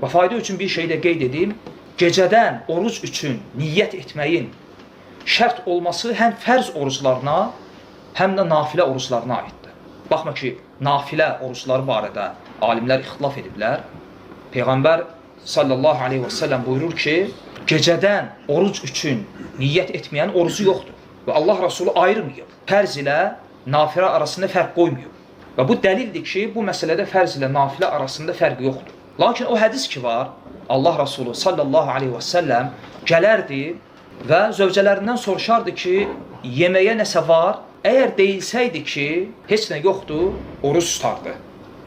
Və fayda üçün bir şey də qeyd edeyim. Gecədən oruc üçün niyyət etməyin şərt olması həm fərz oruclarına, həm də nafilə oruclarına aiddir. Baxma ki, nafilə orucları barədə alimlər ixtilaf ediblər. Peyğəmbər sallallahu aleyhi və səlləm buyurur ki, gecədən oruc üçün niyyət etməyən orucu yoxdur. Və Allah Rasulü ayırmayıb. Fərz ilə nafilə arasında fərq qoymayıb. Və bu dəlildir ki, bu məsələdə fərz ilə nafilə arasında fərq yoxdur. Lakin o hədis ki var, Allah Rasulü sallallahu aleyhi və səlləm gələrdi və zövcələrindən soruşardı ki, yeməyə nəsə var? Əgər deyilsəydi ki, heç nə yoxdur, oruç tutardı.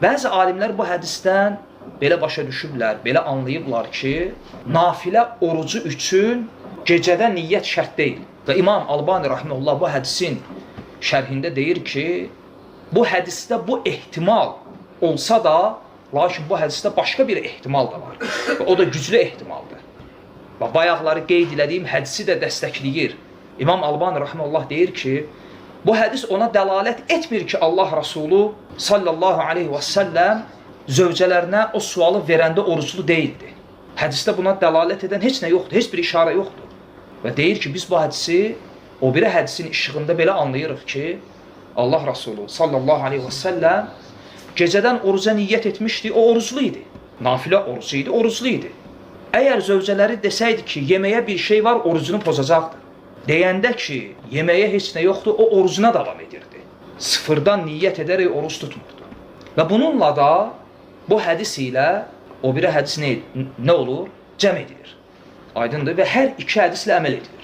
Bəzi alimlər bu hədisdən belə başa düşüblər, belə anlayıblar ki, nafilə orucu üçün gecədə niyyət şərt deyil. Və İmam Albani rahimehullah bu hədisin şərhində deyir ki, bu hədisdə bu ehtimal olsa da, lakin bu hədisdə başqa bir ehtimal da var. Və o da güclü ehtimaldır. Və bayaqları qeyd elədiyim hədisi də dəstəkləyir. İmam Albani rahimehullah deyir ki, bu hədis ona dəlalət etmir ki, Allah Rasulü sallallahu aleyhi və səlləm zövcələrinə o sualı verəndə oruclu deyildi. Hədisdə buna dəlalət edən heç nə yoxdur, heç bir işarə yoxdur. Və deyir ki, biz bu hədisi o biri hədisin işığında belə anlayırıq ki, Allah Rasulü sallallahu aleyhi və səlləm gecədən oruca niyyət etmişdi, o oruclu idi. Nafilə orucu idi, oruclu idi. Əgər zövcələri desəydi ki, yeməyə bir şey var, orucunu pozacaqdı. Deyəndə ki, yeməyə heç nə yoxdur, o orucuna davam edirdi. Sıfırdan niyyət edərək oruc tutmurdu. Və bununla da bu hədis ilə o biri hədis nə olur? Cəm edilir. Aydındır və hər iki hədislə əməl edilir.